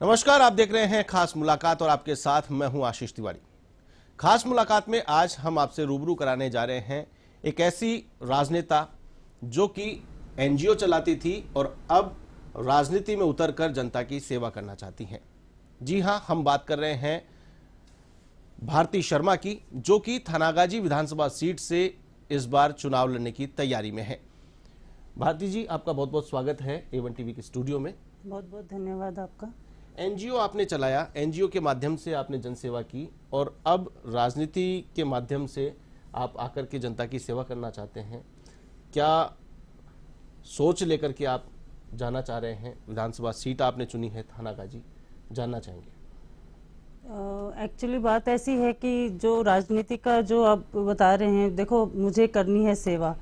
नमस्कार, आप देख रहे हैं खास मुलाकात और आपके साथ मैं हूं आशीष तिवारी। खास मुलाकात में आज हम आपसे रूबरू कराने जा रहे हैं एक ऐसी राजनेता जो कि एनजीओ चलाती थी और अब राजनीति में उतरकर जनता की सेवा करना चाहती हैं। जी हां, हम बात कर रहे हैं भारती शर्मा की, जो कि थानागाजी विधानसभा सीट से इस बार चुनाव लड़ने की तैयारी में है। भारती जी, आपका बहुत बहुत स्वागत है A1 टीवी के स्टूडियो में। बहुत बहुत धन्यवाद आपका। एनजीओ आपने चलाया, एनजीओ के माध्यम से आपने जनसेवा की और अब राजनीति के माध्यम से आप आकर के जनता की सेवा करना चाहते हैं। क्या सोच लेकर के आप जाना चाह रहे हैं? विधानसभा सीट आपने चुनी है थानागाजी, जानना चाहेंगे। एक्चुअली बात ऐसी है कि जो राजनीति का जो आप बता रहे हैं, देखो मुझे करनी है सेवा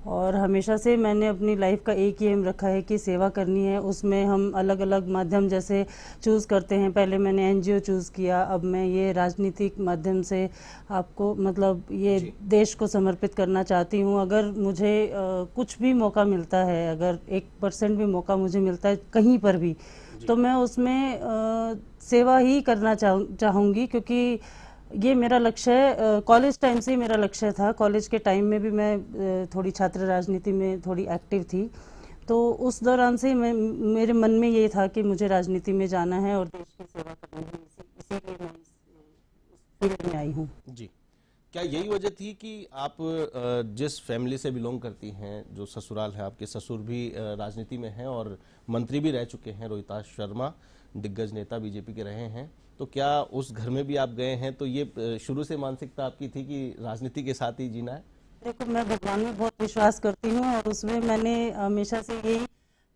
और हमेशा से मैंने अपनी लाइफ का एक ही एम रखा है कि सेवा करनी है। उसमें हम अलग अलग माध्यम जैसे चूज़ करते हैं। पहले मैंने एनजीओ चूज़ किया, अब मैं ये राजनीतिक माध्यम से आपको मतलब ये देश को समर्पित करना चाहती हूँ। अगर मुझे कुछ भी मौका मिलता है, अगर 1% भी मौका मुझे मिलता है कहीं पर भी, तो मैं उसमें सेवा ही करना चाहूँगी, क्योंकि ये मेरा लक्ष्य है। कॉलेज टाइम से ही मेरा लक्ष्य था। कॉलेज के टाइम में भी मैं थोड़ी छात्र राजनीति में थोड़ी एक्टिव थी, तो उस दौरान से मेरे मन में ये था कि मुझे राजनीति में जाना है और देश की सेवा करनी है। इसीलिए मैं इस फील्ड में आई हूँ। जी, क्या यही वजह थी कि आप जिस फैमिली से बिलोंग करती हैं, जो ससुराल है, आपके ससुर भी राजनीति में हैं और मंत्री भी रह चुके हैं, रोहिताश शर्मा दिग्गज नेता बीजेपी के रहे हैं, तो क्या उस घर में भी आप गए हैं? तो ये शुरू से मानसिकता आपकी थी कि राजनीति के साथ ही जीना है? देखो, मैं भगवान में बहुत विश्वास करती हूँ और उसमें मैंने हमेशा से यही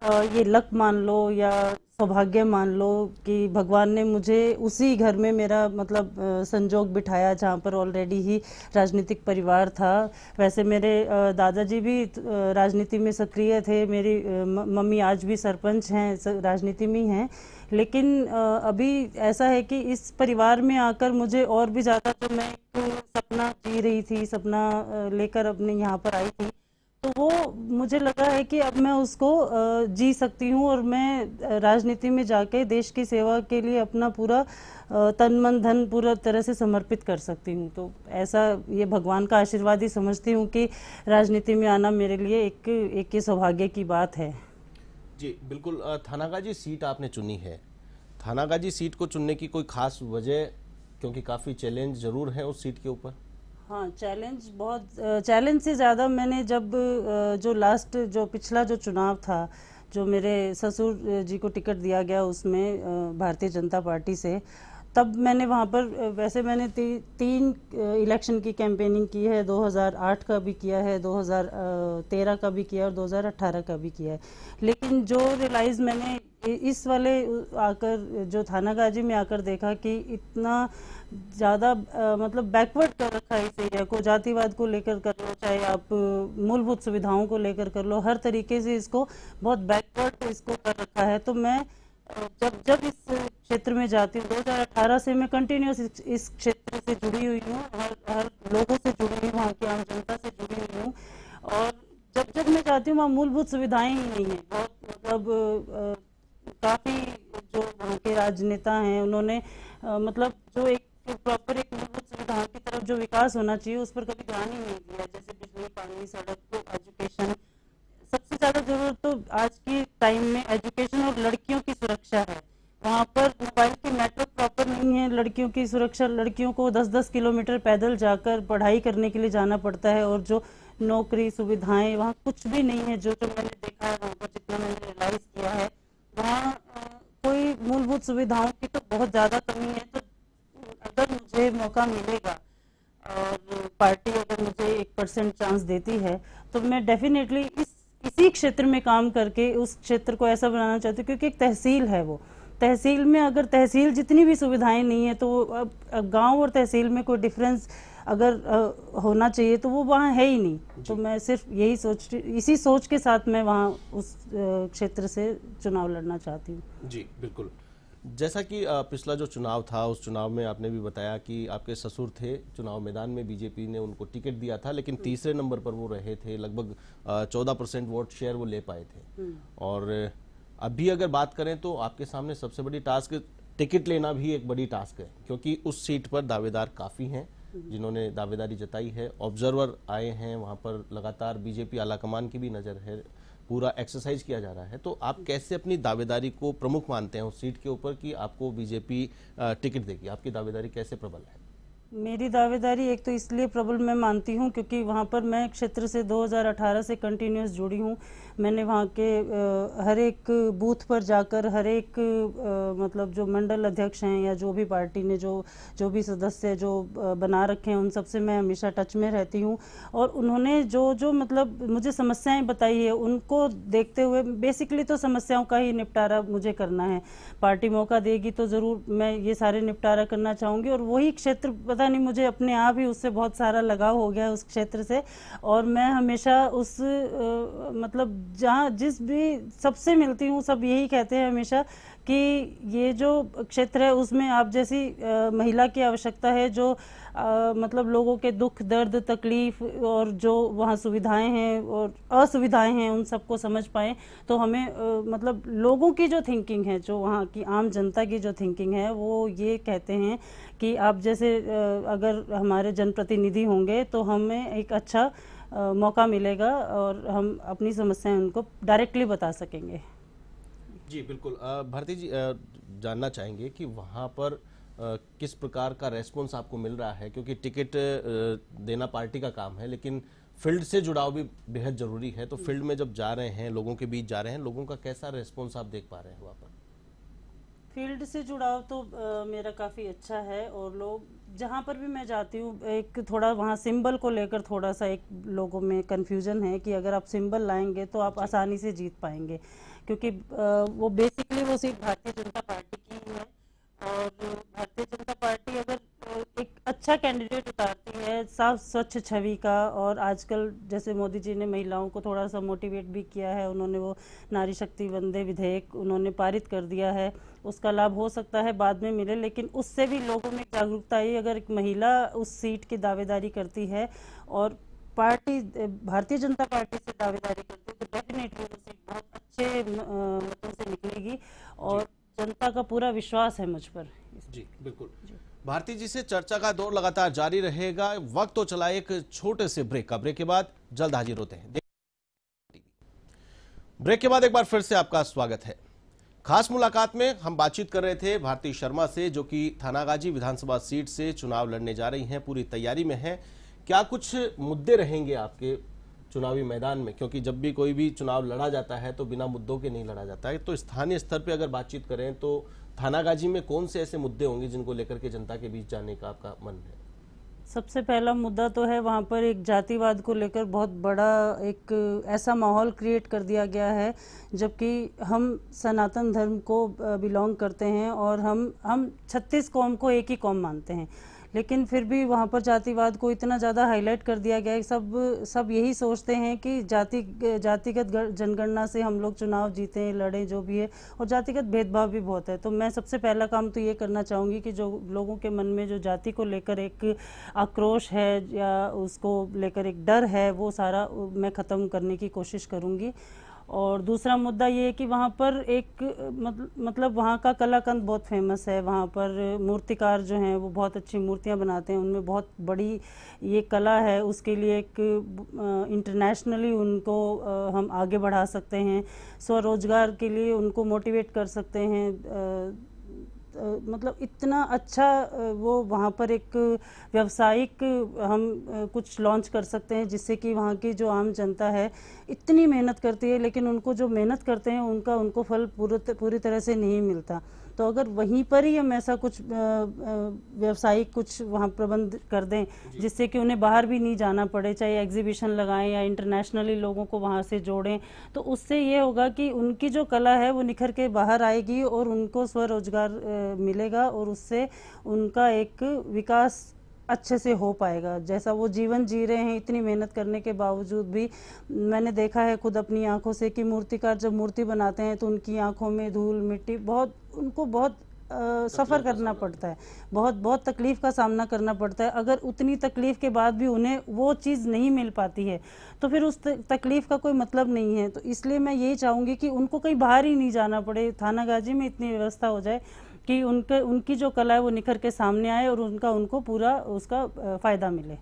ये लक मान लो या सौभाग्य मान लो कि भगवान ने मुझे उसी घर में मेरा मतलब संजोग बिठाया जहाँ पर ऑलरेडी ही राजनीतिक परिवार था। वैसे मेरे दादाजी भी राजनीति में सक्रिय थे, मेरी मम्मी आज भी सरपंच हैं, राजनीति में हैं। लेकिन अभी ऐसा है कि इस परिवार में आकर मुझे और भी ज़्यादा, जो मैं एक सपना जी रही थी, सपना लेकर अपने यहाँ पर आई थी, तो वो मुझे लगा है कि अब मैं उसको जी सकती हूँ और मैं राजनीति में जाके देश की सेवा के लिए अपना पूरा तन मन धन पूरा तरह से समर्पित कर सकती हूँ। तो ऐसा ये भगवान का आशीर्वाद ही समझती हूँ कि राजनीति में आना मेरे लिए एक ये सौभाग्य की बात है। जी बिल्कुल। थानागाजी सीट आपने चुनी है, थानागाजी सीट को चुनने की कोई खास वजह? क्योंकि काफ़ी चैलेंज जरूर है उस सीट के ऊपर। हाँ, चैलेंज से ज़्यादा मैंने जब जो पिछला जो चुनाव था, जो मेरे ससुर जी को टिकट दिया गया उसमें भारतीय जनता पार्टी से, तब मैंने वहाँ पर वैसे मैंने तीन इलेक्शन की कैंपेनिंग की है। 2008 का भी किया है, 2013 का भी किया और 2018 का भी किया है। लेकिन जो रियलाइज़ मैंने इस वाले आकर जो थानागाजी में आकर देखा कि इतना ज़्यादा मतलब बैकवर्ड कर रखा है इस एरिया को, जातिवाद को लेकर कर लो, चाहे आप मूलभूत सुविधाओं को लेकर कर लो, हर तरीके से इसको बहुत बैकवर्ड इसको कर रखा है। तो मैं जब इस क्षेत्र में जाती हूँ, 2018 से मैं कंटिन्यूस इस क्षेत्र से जुड़ी हुई हूँ, हर लोगों से जुड़ी हुई हूँ, वहाँ की आम जनता से जुड़ी हुई हूँ। और जब मैं जाती हूँ वहाँ मूलभूत सुविधाएं ही नहीं है। बहुत मतलब काफ़ी जो वहाँ के राजनेता हैं उन्होंने मतलब जो एक प्रॉपर एक मूलभूत सुविधाओं की तरफ जो विकास होना चाहिए उस पर कभी ध्यान ही नहीं दिया। जैसे बिजली, पानी, सड़क, एजुकेशन, सबसे ज़्यादा जरूरत तो आज के टाइम में एजुकेशन और लड़कियों की सुरक्षा है। वहाँ पर मोबाइल की नेटवर्क प्रॉपर नहीं है। लड़कियों की सुरक्षा, लड़कियों को 10-10 किलोमीटर पैदल जाकर पढ़ाई करने के लिए जाना पड़ता है और जो नौकरी सुविधाएं वहाँ कुछ भी नहीं है। जो मैंने देखा है वहाँ पर, जितना मैंने रियलाइज़ किया है, वहाँ कोई मूलभूत सुविधाओं की तो बहुत ज़्यादा कमी है। तो अगर मुझे मौका मिलेगा और पार्टी अगर मुझे 1% चांस देती है, तो मैं डेफिनेटली इसी क्षेत्र में काम करके उस क्षेत्र को ऐसा बनाना चाहती हूँ। क्योंकि एक तहसील है, वो तहसील में अगर तहसील जितनी भी सुविधाएं नहीं है, तो अब गांव और तहसील में कोई डिफरेंस अगर होना चाहिए तो वो वहाँ है ही नहीं। तो मैं सिर्फ इसी सोच के साथ मैं वहाँ उस क्षेत्र से चुनाव लड़ना चाहती हूँ। जी बिल्कुल। जैसा कि पिछला जो चुनाव था, उस चुनाव में आपने भी बताया कि आपके ससुर थे चुनाव मैदान में, बीजेपी ने उनको टिकट दिया था, लेकिन तीसरे नंबर पर वो रहे थे। लगभग 14% वोट शेयर वो ले पाए थे। और अभी अगर बात करें तो आपके सामने सबसे बड़ी टास्क टिकट लेना भी एक बड़ी टास्क है, क्योंकि उस सीट पर दावेदार काफ़ी हैं जिन्होंने दावेदारी जताई है। ऑब्जर्वर आए हैं वहाँ पर, लगातार बीजेपी आलाकमान की भी नज़र है, पूरा एक्सरसाइज किया जा रहा है। तो आप कैसे अपनी दावेदारी को प्रमुख मानते हैं उस सीट के ऊपर कि आपको बीजेपी टिकट देगी? आपकी दावेदारी कैसे प्रबल है? मेरी दावेदारी एक तो इसलिए प्रबल मैं मानती हूँ क्योंकि वहाँ पर मैं क्षेत्र से 2018 से कंटिन्यूस जुड़ी हूँ। मैंने वहाँ के हर एक बूथ पर जाकर हर एक मतलब जो मंडल अध्यक्ष हैं या जो भी पार्टी ने जो भी सदस्य जो बना रखे हैं उन सबसे मैं हमेशा टच में रहती हूँ। और उन्होंने जो मतलब मुझे समस्याएं बताई है उनको देखते हुए बेसिकली तो समस्याओं का ही निपटारा मुझे करना है। पार्टी मौका देगी तो ज़रूर मैं ये सारे निपटारा करना चाहूँगी। और वही क्षेत्र पता नहीं मुझे अपने आप ही उससे बहुत सारा लगाव हो गया उस क्षेत्र से। और मैं हमेशा उस मतलब जहाँ जिस भी सबसे मिलती हूँ सब यही कहते हैं हमेशा कि ये जो क्षेत्र है उसमें आप जैसी महिला की आवश्यकता है जो मतलब लोगों के दुख दर्द तकलीफ और जो वहाँ सुविधाएं हैं और असुविधाएं हैं उन सबको समझ पाएँ। तो हमें मतलब लोगों की जो थिंकिंग है, जो वहाँ की आम जनता की जो थिंकिंग है, वो ये कहते हैं कि आप जैसे अगर हमारे जनप्रतिनिधि होंगे तो हमें एक अच्छा मौका मिलेगा और हम अपनी समस्याएं उनको डायरेक्टली बता सकेंगे। जी बिल्कुल। भारती जी, जानना चाहेंगे कि वहाँ पर किस प्रकार का रेस्पॉन्स आपको मिल रहा है, क्योंकि टिकट देना पार्टी का काम है लेकिन फील्ड से जुड़ाव भी बेहद जरूरी है। तो फील्ड में जब जा रहे हैं, लोगों के बीच जा रहे हैं, लोगों का कैसा रेस्पॉन्स आप देख पा रहे हैं वहाँ पर? फील्ड से जुड़ाव तो मेरा काफ़ी अच्छा है और लोग जहाँ पर भी मैं जाती हूँ एक थोड़ा वहाँ सिंबल को लेकर थोड़ा सा एक लोगों में कन्फ्यूजन है कि अगर आप सिंबल लाएंगे तो आप आसानी से जीत पाएंगे, क्योंकि वो बेसिकली वो सिर्फ भारतीय जनता पार्टी की ही है। और भारतीय जनता पार्टी अगर एक अच्छा कैंडिडेट उतारती है साफ स्वच्छ छवि का, और आजकल जैसे मोदी जी ने महिलाओं को थोड़ा सा मोटिवेट भी किया है, उन्होंने वो नारी शक्ति वंदे विधेयक उन्होंने पारित कर दिया है, उसका लाभ हो सकता है बाद में मिले, लेकिन उससे भी लोगों में जागरूकता आई। अगर एक महिला उस सीट की दावेदारी करती है और पार्टी भारतीय जनता पार्टी से दावेदारी करती है तो डेफिनेटली वो सीट बहुत अच्छे मतों से निकलेगी और जनता का पूरा विश्वास है मुझ पर। जी बिल्कुल। भारती जी से चर्चा का दौर लगातार जारी रहेगा। वक्त तो चला एक छोटे से ब्रेक का। ब्रेक के बाद जल्द हाजिर होते हैं। ब्रेक के बाद एक बार फिर से आपका स्वागत है। खास मुलाकात में हम बातचीत कर रहे थे भारती शर्मा से, जो कि थानागाजी विधानसभा सीट से चुनाव लड़ने जा रही हैं, पूरी तैयारी में हैं। क्या कुछ मुद्दे रहेंगे आपके चुनावी मैदान में, क्योंकि जब भी कोई भी चुनाव लड़ा जाता है तो बिना मुद्दों के नहीं लड़ा जाता है। तो स्थानीय स्तर पे अगर बातचीत करें तो थानागाजी में कौन से ऐसे मुद्दे होंगे जिनको लेकर के जनता के बीच जाने का आपका मन है? सबसे पहला मुद्दा तो है वहाँ पर एक जातिवाद को लेकर बहुत बड़ा एक ऐसा माहौल क्रिएट कर दिया गया है, जबकि हम सनातन धर्म को बिलोंग करते हैं और हम 36 कौम को एक ही कौम मानते हैं, लेकिन फिर भी वहाँ पर जातिवाद को इतना ज़्यादा हाईलाइट कर दिया गया है। सब यही सोचते हैं कि जातिगत जनगणना से हम लोग चुनाव जीतें, लड़ें, जो भी है, और जातिगत भेदभाव भी बहुत है। तो मैं सबसे पहला काम तो ये करना चाहूँगी कि जो लोगों के मन में जो जाति को लेकर एक आक्रोश है या उसको लेकर एक डर है, वो सारा मैं ख़त्म करने की कोशिश करूँगी। और दूसरा मुद्दा ये है कि वहाँ पर एक मतलब वहाँ का कलाकंद बहुत फेमस है। वहाँ पर मूर्तिकार जो हैं वो बहुत अच्छी मूर्तियाँ बनाते हैं, उनमें बहुत बड़ी ये कला है। उसके लिए एक इंटरनेशनली उनको हम आगे बढ़ा सकते हैं, स्वरोजगार के लिए उनको मोटिवेट कर सकते हैं। मतलब इतना अच्छा वो वहाँ पर एक व्यावसायिक हम कुछ लॉन्च कर सकते हैं, जिससे कि वहाँ की जो आम जनता है इतनी मेहनत करती है, लेकिन उनको जो मेहनत करते हैं उनको फल पूरी तरह से नहीं मिलता। तो अगर वहीं पर ही हम ऐसा कुछ व्यावसायिक कुछ वहाँ प्रबंध कर दें जिससे कि उन्हें बाहर भी नहीं जाना पड़े, चाहे एग्जीबिशन लगाएं या इंटरनेशनली लोगों को वहाँ से जोड़ें, तो उससे ये होगा कि उनकी जो कला है वो निखर के बाहर आएगी और उनको स्वरोजगार मिलेगा और उससे उनका एक विकास अच्छे से हो पाएगा। जैसा वो जीवन जी रहे हैं इतनी मेहनत करने के बावजूद भी, मैंने देखा है खुद अपनी आंखों से कि मूर्तिकार जब मूर्ति बनाते हैं तो उनकी आंखों में धूल मिट्टी उनको बहुत सफ़र करना पड़ता है, बहुत बहुत तकलीफ़ का सामना करना पड़ता है। अगर उतनी तकलीफ़ के बाद भी उन्हें वो चीज़ नहीं मिल पाती है तो फिर उस तकलीफ़ का कोई मतलब नहीं है। तो इसलिए मैं यही चाहूँगी कि उनको कहीं बाहर ही नहीं जाना पड़े, थानागाजी में इतनी व्यवस्था हो जाए कि उनकी जो कला है वो निखर के सामने आए और उनको पूरा उसका फ़ायदा मिले।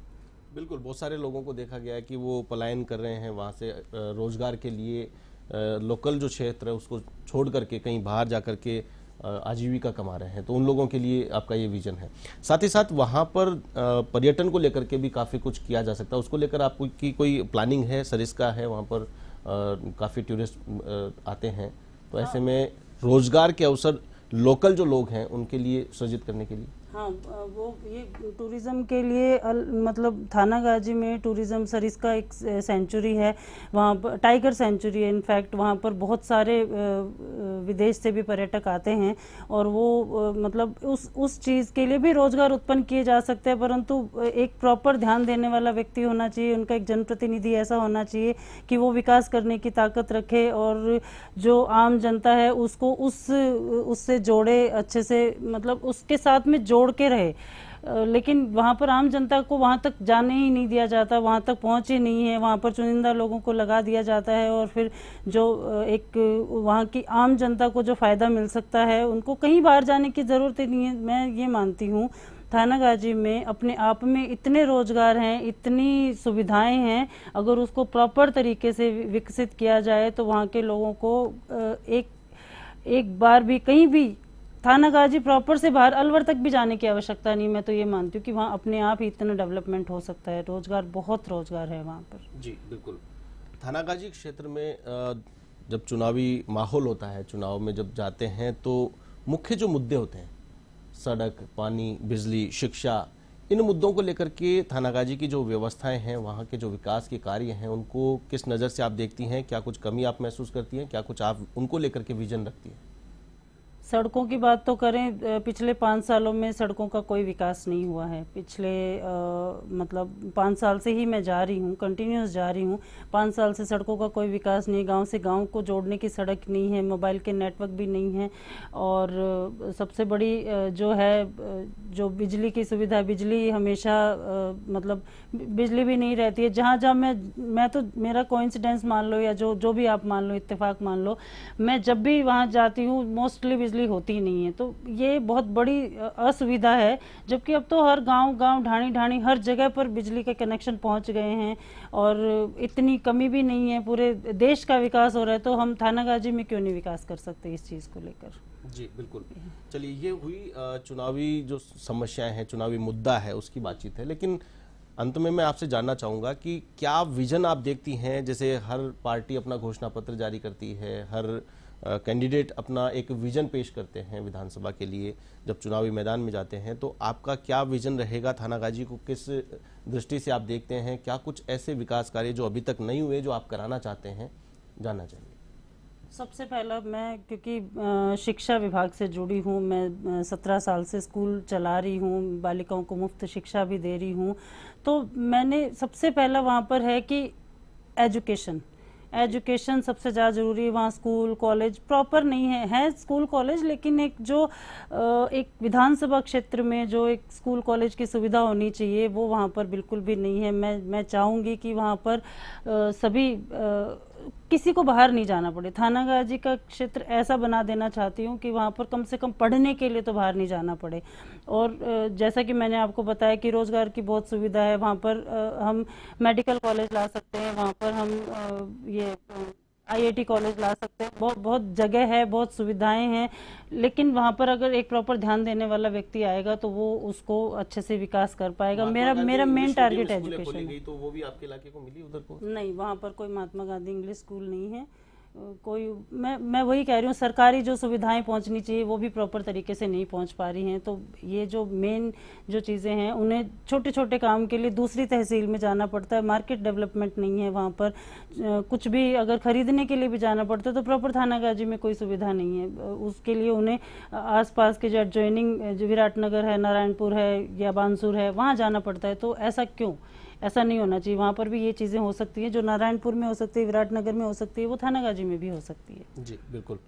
बिल्कुल, बहुत सारे लोगों को देखा गया है कि वो पलायन कर रहे हैं वहाँ से रोजगार के लिए, लोकल जो क्षेत्र है उसको छोड़ करके कहीं बाहर जा कर के आजीविका कमा रहे हैं। तो उन लोगों के लिए आपका ये विजन है। साथ ही साथ वहाँ पर पर्यटन को लेकर के भी काफ़ी कुछ किया जा सकता है, उसको लेकर आपको की कोई प्लानिंग है? सरिस्का है वहाँ पर, काफ़ी टूरिस्ट आते हैं, तो ऐसे में रोजगार के अवसर लोकल जो लोग हैं उनके लिए सृजित करने के लिए। हाँ, वो ये टूरिज़्म के लिए मतलब थानागाजी में टूरिज़्म सरिस्का एक सेंचुरी है, वहाँ पर टाइगर सेंचुरी है। इनफैक्ट वहाँ पर बहुत सारे विदेश से भी पर्यटक आते हैं और वो मतलब उस चीज़ के लिए भी रोज़गार उत्पन्न किए जा सकते हैं, परंतु एक प्रॉपर ध्यान देने वाला व्यक्ति होना चाहिए, उनका एक जनप्रतिनिधि ऐसा होना चाहिए कि वो विकास करने की ताकत रखे और जो आम जनता है उसको उससे जोड़े अच्छे से, मतलब उसके साथ में जोड़ के रहे। लेकिन वहाँ पर आम जनता को वहाँ तक जाने ही नहीं दिया जाता, वहाँ तक पहुँच ही नहीं है, वहाँ पर चुनिंदा लोगों को लगा दिया जाता है और फिर जो एक वहाँ की आम जनता को जो फ़ायदा मिल सकता है उनको कहीं बाहर जाने की ज़रूरत ही नहीं है। मैं ये मानती हूँ थानागाजी में अपने आप में इतने रोजगार हैं, इतनी सुविधाएं हैं, अगर उसको प्रॉपर तरीके से विकसित किया जाए तो वहाँ के लोगों को एक बार भी कहीं भी थानागाजी प्रॉपर से बाहर अलवर तक भी जाने की आवश्यकता नहीं। मैं तो ये मानती हूँ कि वहाँ अपने आप ही इतना डेवलपमेंट हो सकता है, बहुत रोजगार है वहाँ पर। जी बिल्कुल। थानागाजी क्षेत्र में जब चुनावी माहौल होता है, चुनाव में जब जाते हैं तो मुख्य जो मुद्दे होते हैं, सड़क, पानी, बिजली, शिक्षा, इन मुद्दों को लेकर के थानागाजी की जो व्यवस्थाएं हैं, वहाँ के जो विकास के कार्य हैं, उनको किस नज़र से आप देखती हैं? क्या कुछ कमी आप महसूस करती हैं? क्या कुछ आप उनको लेकर के विजन रखती हैं? सड़कों की बात तो करें, पिछले 5 सालों में सड़कों का कोई विकास नहीं हुआ है। पिछले मतलब 5 साल से ही मैं जा रही हूँ, कंटिन्यूस जा रही हूँ, 5 साल से सड़कों का कोई विकास नहीं। गांव से गांव को जोड़ने की सड़क नहीं है, मोबाइल के नेटवर्क भी नहीं है और सबसे बड़ी जो है जो बिजली की सुविधा, बिजली हमेशा मतलब बिजली भी नहीं रहती है। जहाँ जहाँ मैं तो मेरा कोइंसिडेंस मान लो या जो भी आप मान लो, इत्तेफाक मान लो, मैं जब भी वहाँ जाती हूँ मोस्टली बिजली होती नहीं है। तो ये बहुत बड़ी असुविधा है, जबकि अब तो हर गांव ढाणी ढाणी हर जगह पर बिजली के कनेक्शन पहुंच गए हैं और इतनी कमी भी नहीं है। पूरे देश का विकास हो रहा है, तो हम थानागाजी में क्यों नहीं विकास कर सकते इस चीज़ को लेकर? जी बिल्कुल। चलिए, ये हुई चुनावी जो समस्याएं हैं, चुनावी मुद्दा है, उसकी बातचीत है। लेकिन अंत में मैं आपसे जानना चाहूँगा कि क्या विजन आप देखती हैं? जैसे हर पार्टी अपना घोषणा पत्र जारी करती है, हर कैंडिडेट अपना एक विजन पेश करते हैं विधानसभा के लिए, जब चुनावी मैदान में जाते हैं, तो आपका क्या विजन रहेगा? थानागाजी को किस दृष्टि से आप देखते हैं? क्या कुछ ऐसे विकास कार्य जो अभी तक नहीं हुए जो आप कराना चाहते हैं, जानना चाहिए? सबसे पहला, मैं क्योंकि शिक्षा विभाग से जुड़ी हूँ, मैं 17 साल से स्कूल चला रही हूँ, बालिकाओं को मुफ्त शिक्षा भी दे रही हूँ, तो मैंने सबसे पहला वहाँ पर है कि एजुकेशन सबसे ज़्यादा ज़रूरी है। वहाँ स्कूल कॉलेज प्रॉपर नहीं है स्कूल कॉलेज, लेकिन एक विधानसभा क्षेत्र में जो एक स्कूल कॉलेज की सुविधा होनी चाहिए वो वहाँ पर बिल्कुल भी नहीं है। मैं चाहूँगी कि वहाँ पर सभी किसी को बाहर नहीं जाना पड़े। थानागाजी का क्षेत्र ऐसा बना देना चाहती हूँ कि वहाँ पर कम से कम पढ़ने के लिए तो बाहर नहीं जाना पड़े। और जैसा कि मैंने आपको बताया कि रोज़गार की बहुत सुविधा है वहाँ पर। हम मेडिकल कॉलेज ला सकते हैं, वहाँ पर हम ये IIT कॉलेज ला सकते हैं, बहुत जगह है, बहुत सुविधाएं हैं। लेकिन वहाँ पर अगर एक प्रॉपर ध्यान देने वाला व्यक्ति आएगा तो वो उसको अच्छे से विकास कर पाएगा। मेरा मेन टारगेट एजुकेशन है। तो वो भी आपके इलाके को मिली उधर को? नहीं, वहाँ पर कोई महात्मा गांधी इंग्लिश स्कूल नहीं है। कोई मैं वही कह रही हूँ, सरकारी जो सुविधाएं पहुंचनी चाहिए वो भी प्रॉपर तरीके से नहीं पहुंच पा रही हैं। तो ये जो मेन जो चीज़ें हैं, उन्हें छोटे छोटे काम के लिए दूसरी तहसील में जाना पड़ता है। मार्केट डेवलपमेंट नहीं है वहाँ पर। कुछ भी अगर खरीदने के लिए भी जाना पड़ता है तो प्रॉपर थानागाजी में कोई सुविधा नहीं है। उसके लिए उन्हें आसपास के जो एडजॉइनिंग जो विराटनगर है, नारायणपुर है या बानसूर है, वहाँ जाना पड़ता है। तो ऐसा क्यों? ऐसा नहीं होना चाहिए। वहाँ पर भी ये चीज़ें हो सकती हैं, जो नारायणपुर में हो सकती है, विराटनगर में हो सकती है, वो थानागाजी में भी हो सकती है। जी बिल्कुल।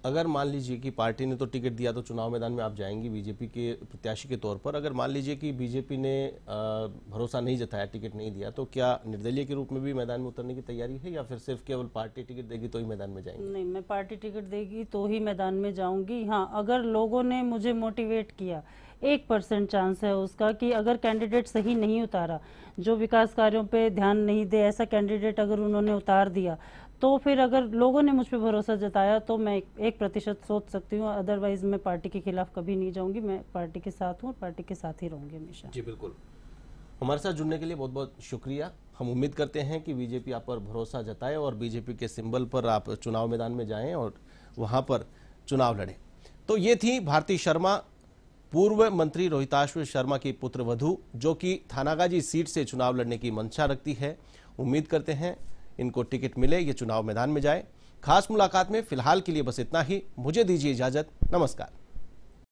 अगर मान लीजिए कि पार्टी ने तो टिकट दिया तो चुनाव मैदान में आप जाएंगी बीजेपी के प्रत्याशी के तौर पर, अगर मान लीजिए कि बीजेपी ने भरोसा नहीं जताया, टिकट नहीं दिया, तो क्या निर्दलीय के रूप में भी मैदान में उतरने की तैयारी है या फिर सिर्फ केवल पार्टी टिकट देगी तो ही मैदान में जाएंगे? नहीं, मैं पार्टी टिकट देगी तो ही मैदान में जाऊंगी। हाँ, अगर लोगों ने मुझे मोटिवेट किया, 1% चांस है उसका कि अगर कैंडिडेट सही नहीं उतारा, जो विकास कार्यों पे ध्यान नहीं दे, ऐसा कैंडिडेट अगर उन्होंने उतार दिया, तो फिर अगर लोगों ने मुझ पे भरोसा जताया तो मैं 1% सोच सकती हूँ। अदरवाइज मैं पार्टी के खिलाफ कभी नहीं जाऊंगी। मैं पार्टी के साथ हूँ और पार्टी के साथ ही रहूंगी हमेशा। जी बिल्कुल। हमारे साथ जुड़ने के लिए बहुत बहुत शुक्रिया। हम उम्मीद करते हैं कि बीजेपी आप पर भरोसा जताए और बीजेपी के सिंबल पर आप चुनाव मैदान में जाएं और वहां पर चुनाव लड़ें। तो ये थी भारती शर्मा, पूर्व मंत्री रोहिताश्व शर्मा की पुत्रवधू, जो कि थानागाजी सीट से चुनाव लड़ने की मंशा रखती है। उम्मीद करते हैं इनको टिकट मिले, ये चुनाव मैदान में जाए। खास मुलाकात में फिलहाल के लिए बस इतना ही। मुझे दीजिए इजाजत। नमस्कार।